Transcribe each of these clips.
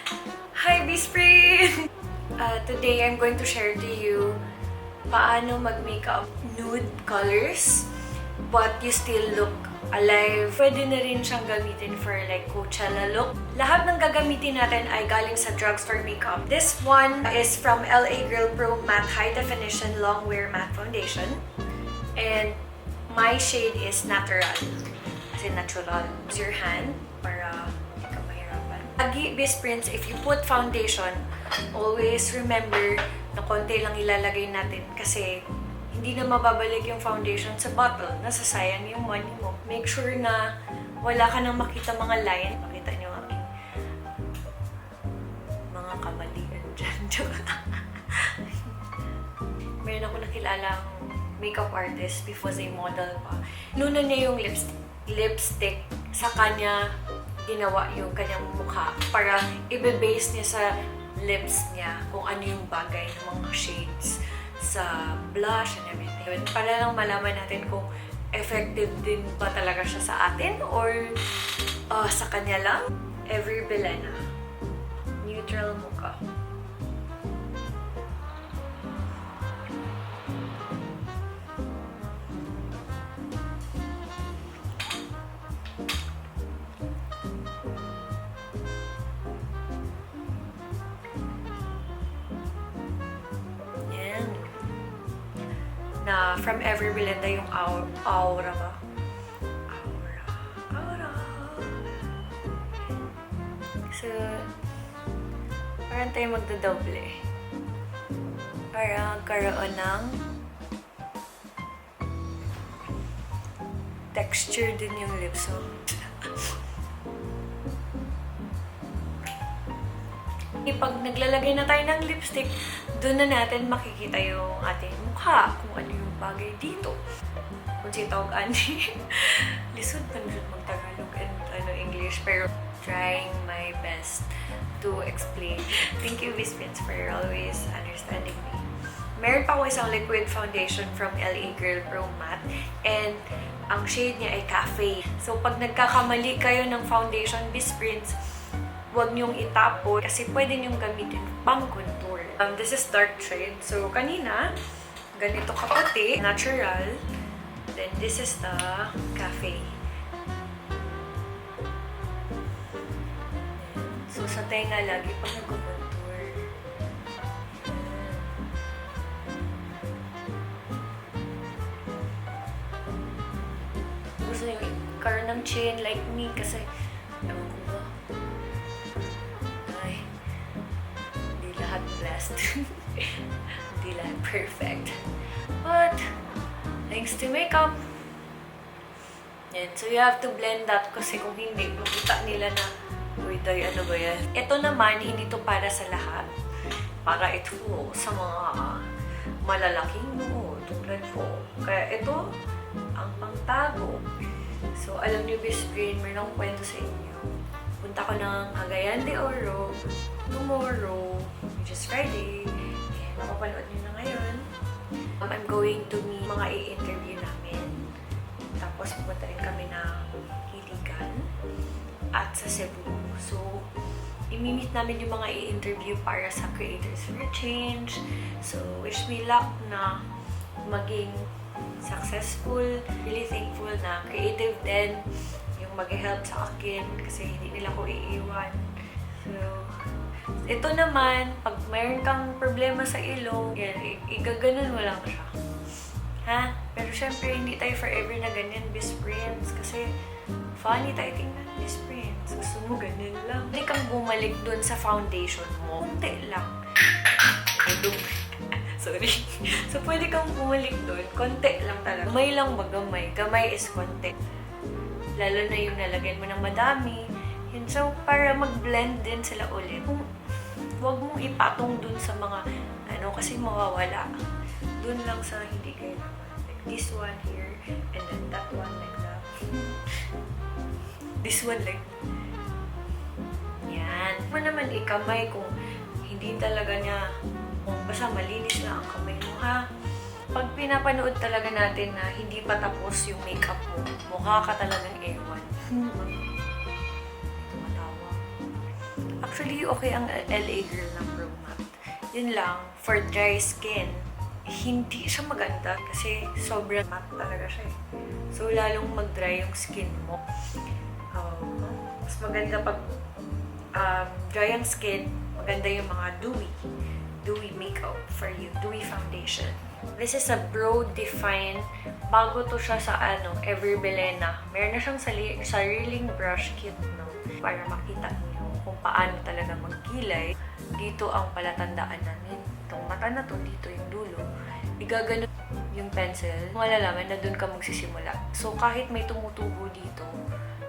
Hi, BISPRINS! Today, I'm going to share to you paano mag-makeup nude colors but you still look alive. Pwede na rin siyang gamitin for like Coachella look. Lahat ng gagamitin natin ay galing sa drugstore makeup. This one is from LA Girl Pro Matte High Definition Long Wear Matte Foundation. And my shade is natural. Kasi natural. Use your hand para hindi ka mahirapan. Lagi, BISPRINS, if you put foundation, always remember na konti lang ilalagay natin kasi hindi na mababalik yung foundation sa bottle. Nasasayang yung money mo. Make sure na wala ka nang makita mga line. Pakita niyo ang aking mga kamalian dyan. Meron ako nakilalang makeup artist before ay model pa. Inunan niya yung lipstick sa kanya ginawa yung kanyang mukha para ibe-base niya sa lips niya kung ano yung bagay ng mga shades sa blush and everything. Para lang malaman natin kung effective din ba talaga siya sa atin or sa kanya lang. Every Belena. Neutral mukha. Na from Every Belenda yung aura ba? Aura. So, parang tayo magdadoble. Para magkaroon ng texture din yung lips. So, pag naglalagay na tayo ng lipstick, doon na natin makikita yung ating mukha, kung ano yung bagay dito. Kung si Tawag-ani, lisod pa na mag-Tagalog and English, pero trying my best to explain. Thank you, BISPRINS, for always understanding me. Meron pa ako isang liquid foundation from LA Girl Pro Matte, and ang shade niya ay Cafe. So, pag nagkakamali kayo ng foundation, BISPRINS, huwag niyong itapon kasi pwede niyong gamitin pang contour. This is dark shade. So, kanina, ganito kaputi, natural. Then, this is the Cafe. So, sa tenga lagi pag nag-contour. Gusto niyo i-car ng chin like me kasi ewan ko ba? Blessed. Hindi lahat perfect. But, thanks to makeup. Yan. So, you have to blend that kasi kung hindi, makita nila na, uy, day, ano ba yan? Ito naman, hindi to para sa lahat. Para ito sa mga malalaking noo, tulad ko. Kaya ito, ang pangtago. So, alam niyo, BISPRINS, may nang kwento sa inyo. Punta ko ng Cagayan de Oro tomorrow, which is Friday. And mapapanood nyo na ngayon. I'm going to meet mga i-interview namin. Tapos pupunta rin kami ng Hiligan at sa Cebu. So, i-meet namin yung mga i-interview para sa Creators for Change. So, wish me luck na maging successful. Really thankful na creative din yung mag-help sa akin kasi hindi nila ko iiwan. So, ito naman, pag mayroon kang problema sa ilong, yan, igaganon mo lang siya. Ha? Pero syempre, hindi tayo forever na ganyan, BISPRINS. Kasi, funny tayo tingnan, BISPRINS. Gusto mo ganyan lang. Hindi kang bumalik dun sa foundation mo. Kunti lang. Sorry. So, pwede kang bumalik dun. Konti lang talaga. Gamay lang ba gamay? Gamay is konti. Lalo na yung nalagyan mo ng madami. Yun. So, para mag-blend din sila ulit. Huwag mong ipatong dun sa mga, kasi mawawala. Dun lang sa hindi kailangan. Like this one here, and then that one like that. This one like, yan. Mo naman ikamay kung hindi talaga niya, kung basta malinis na ang kamay mo, ha? Pag pinapanood talaga natin na hindi pa tapos yung makeup mo, mukha ka talagang ewan. Actually, okay ang LA Girl ng Pro Matte. Yun lang, for dry skin, hindi siya maganda kasi sobrang matte talaga siya eh. So, lalong mag-dry yung skin mo. Mas maganda pag dry ang skin, maganda yung mga dewy makeup for you, dewy foundation. This is a Brow Define. Bago to siya sa Everbelena. Meron na siyang sariling brush kit, no? Para makita niyo kung paano talaga magkilay. Dito ang palatandaan namin. Itong mata na to, dito yung dulo. Igaganon yung pencil. Malalaman na dun ka magsisimula. So, kahit may tumutubo dito,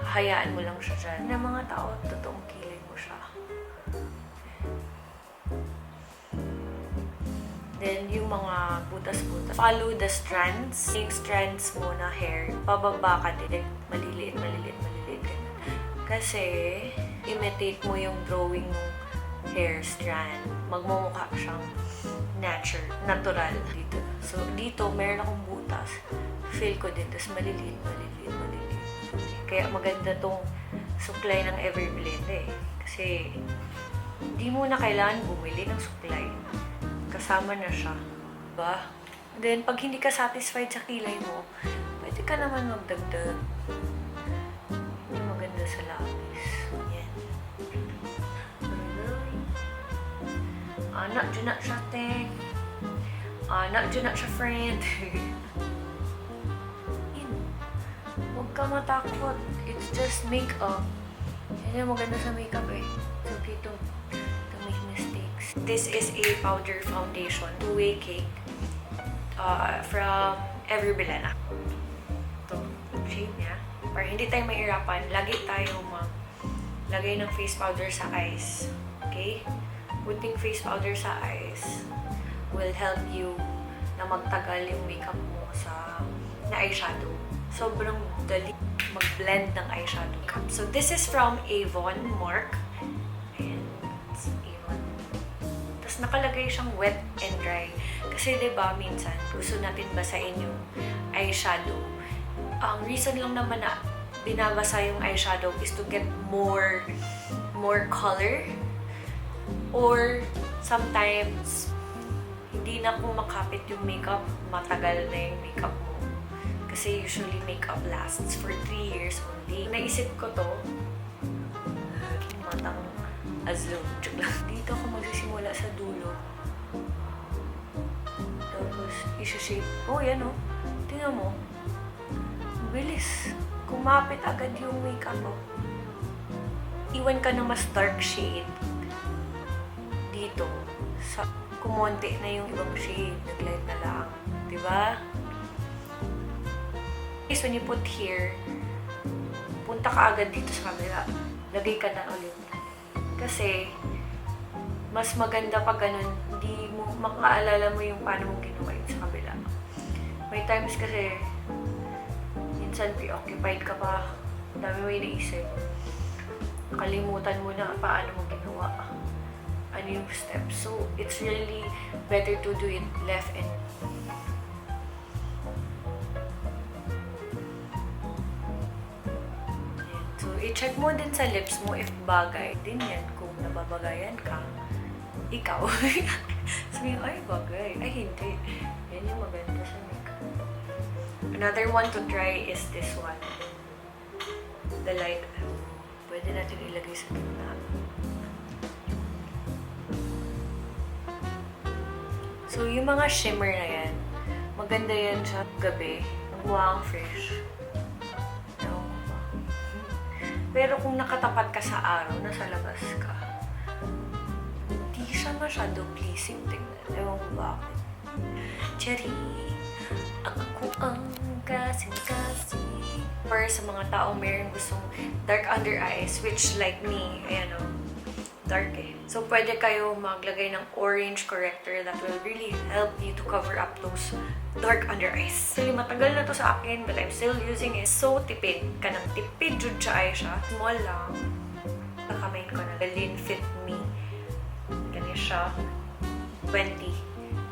hayaan mo lang siya dyan. Na mga tao, totoong kilay mo siya. Then, yung mga butas-butas. Follow the strands. Yung strands mo na hair, pababa ka din. Maliliit. Kasi, imitate mo yung drawing mong hair strand. Magmumukha siyang natural dito. So, dito, meron akong butas. Feel ko din. Tapos, maliliit. Kaya maganda tong suklay ng Everblend eh. Kasi, hindi mo na kailangan bumili ng suklay. Kasama na siya. Diba? Then, pag hindi ka satisfied sa kilay mo, pwede ka naman magdagdag. Yung maganda sa lapis. Yan. Anak, dyan na siya, te. Anak, dyan na siya, friend. Huwag ka matakot. It's just makeup. Yan yung maganda sa makeup eh. It's okay to make mistakes. This is a powder foundation, two-way cake from Everbelena. Ito, shade niya. Para hindi tayo mahirapan, lagi tayo maglagay ng face powder sa eyes. Okay? Putting face powder sa eyes will help you na magtagal yung makeup mo na eyeshadow. Sobrang dali mag-blend ng eyeshadow. So, this is from Avon Mark. Ayan. It's Avon. Tapos, nakalagay siyang wet and dry. Kasi, diba, minsan, gusto natin basahin yung eyeshadow. Ang reason lang naman na binabasa yung eyeshadow is to get more color. Or, sometimes, hindi na kumakapit yung makeup, matagal na yung makeup mo. Kasi usually makeup lasts for 3 years only. Naisip ko to, matang azul. Dito ako magsisimula sa dulo. Tapos, isa-shape. Oh, yan o. Tingnan mo. Bilis. Kumapit agad yung makeup mo. Iwan ka ng mas dark shade. Dito. Kumonte na yung ibang shade. Naglight na lang. Diba? When you put here, punta ka agad dito sa kabila. Lagay ka na ulit. Kasi, mas maganda pag ganun, hindi mo makaalala mo yung paano mo ginawa yun sa kabila. May times kasi, minsan preoccupied ka pa, dami mo iniisip. Kalimutan mo na paano mo ginawa. Ano yung steps. So, it's really better to do it left and i-check mo din sa lips mo if bagay din yan. Kung nababagayan ka, ikaw. Sabi ay bagay. Ay, hindi. Yan yung maganda sa makeup. Another one to try is this one. The light. Pwede natin ilagay sa gitna. So, yung mga shimmer na yan, maganda yan sa gabi. Mukhang fresh. Pero kung nakatapat ka sa araw, nasa labas ka, hindi siya masyado pleasing tingnan. Ewan ko bakit. Cherry, ako ang kasing-kasing. For sa mga taong mayroon gustong dark under eyes, which like me, ayan o, dark eh. So, pwede kayo maglagay ng orange corrector that will really help you to cover up those dark under eyes. Actually, matagal na to sa akin, but I'm still using it. So, tipid. Kanang tipid jud siya ay siya. Small lang. Nakamain ko na. Lean Fit Me. Ganyan siya. 20.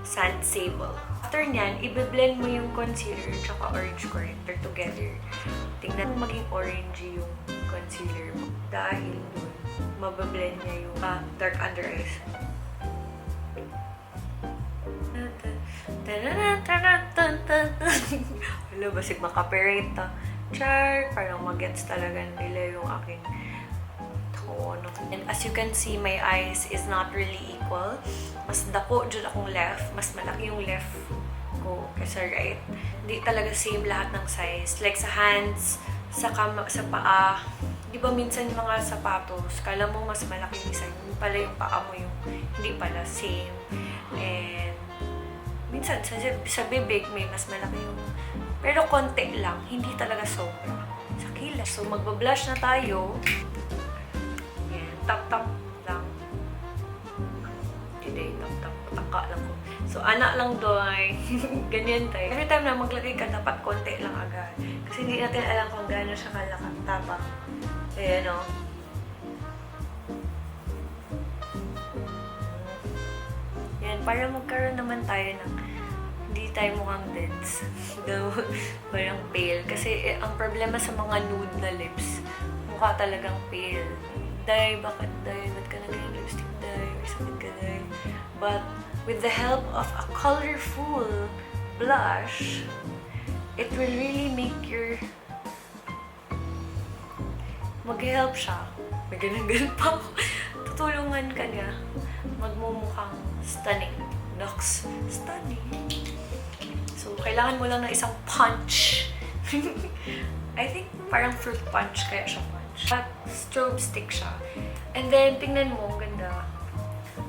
Sand Sable. After nyan, i-blend mo yung concealer tsaka orange corrector together. Tingnan mo maging orangey yung concealer mo. Dahil mabablend niya yung dark under eyes. Wala, basig makaperate ta. Char, parang magets talaga nila yung aking tono. And as you can see, my eyes is not really equal. Mas dako dyan akong left. Mas malaki yung left ko kaysa right. Hindi talaga same lahat ng size. Like sa hands, sa paa. Di ba minsan yung mga sapatos, kala mo mas malaki yung isa. Yung pala yung paa mo yung hindi pala same. And minsan sa bibig may mas malaki yung, pero konti lang, hindi talaga sobra sa kilas. So magbablush na tayo. Yan, tap lang. Today, tap pataka lang ko. So anak lang doy. Ganyan tayo. Every time na maglagay ka, dapat konti lang agad. Kasi hindi natin alam kung gaano siya kalakas tapang. Ayan o. Yan, para magkaroon naman tayo ng hindi tayo mukhang dense. Parang pale. Kasi ang problema sa mga nude na lips, mukha talagang pale. Day, bakit day? Ba't ka na ganyan lipstick day? May sakit ka day? But with the help of a colorful blush, it will really make your mag-help siya. May ganun pa ako. Tutulungan ka niya. Magmumukhang stunning. Nox. Stunning. So, kailangan mo lang ng isang punch. I think parang fruit punch kaya siya punch. But strobe stick siya. And then, tingnan mo, ang ganda.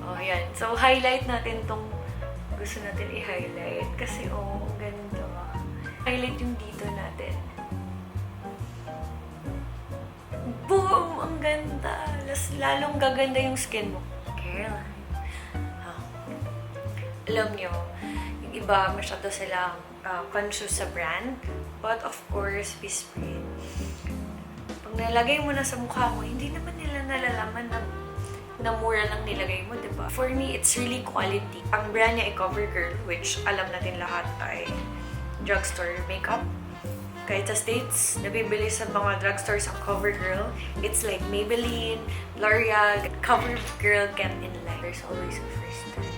Oh, yan. So, highlight natin tong gusto natin i-highlight. Kasi, oh, ang ganda. Highlight yung dito natin. Boom! Ang ganda! Lalong gaganda yung skin mo. Girl. Oh. Alam nyo, yung iba masyado silang conscious sa brand. But of course, BISPRINS. Pag nalagay mo na sa mukha mo, hindi naman nila nalalaman na mura lang nilagay mo, diba? For me, it's really quality. Ang brand niya ay CoverGirl, which alam natin lahat ay drugstore makeup. Kahit sa States, nabibili sa mga drugstores ang CoverGirl. It's like Maybelline, L'Oreal, CoverGirl get in line. There's always a first time.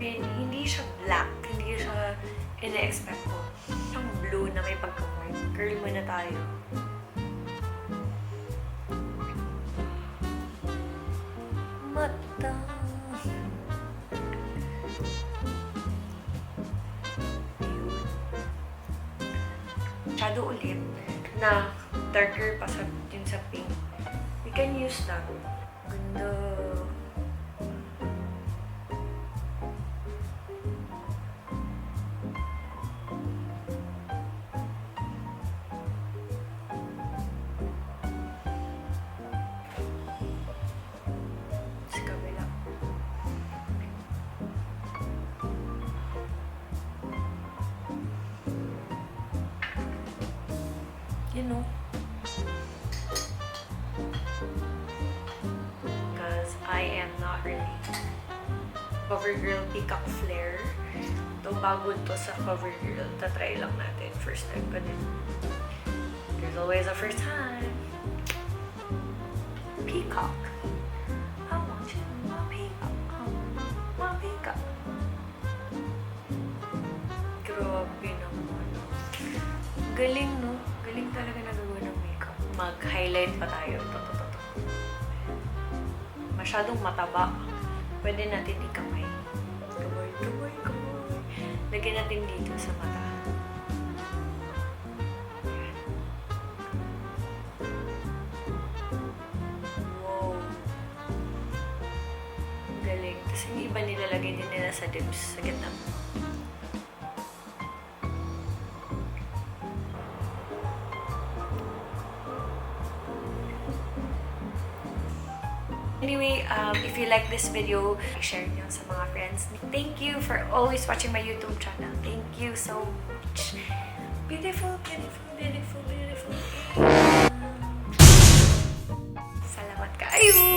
And hindi siya black, hindi siya ina-expect ko. Siyang blue na may pagka-white. Curl muna tayo. Mata. Shadow ulit na darker pa sa yun sa pink. We can use that. Ganda. You know, because I am not really CoverGirl Peacock Flare. Ito, bago to sa CoverGirl. Tatry lang natin. First time ko din. There's always a first time. Peacock. I want you, my peacock. My peacock. Grabe naman. Galing, no? Galing talaga nagawa ng makeup. Mag-highlight pa tayo. Ito. Masyadong mataba. Pwede natin ikamay. Kamay. Lagyan natin dito sa mata. Wow. Galing. Tapos yung iba nilalagay din nila sa lips. Sa gitna mo. Anyway, if you like this video, share nyo sa mga friends. Thank you for always watching my YouTube channel. Thank you so much. Beautiful. Salamat, guys. you!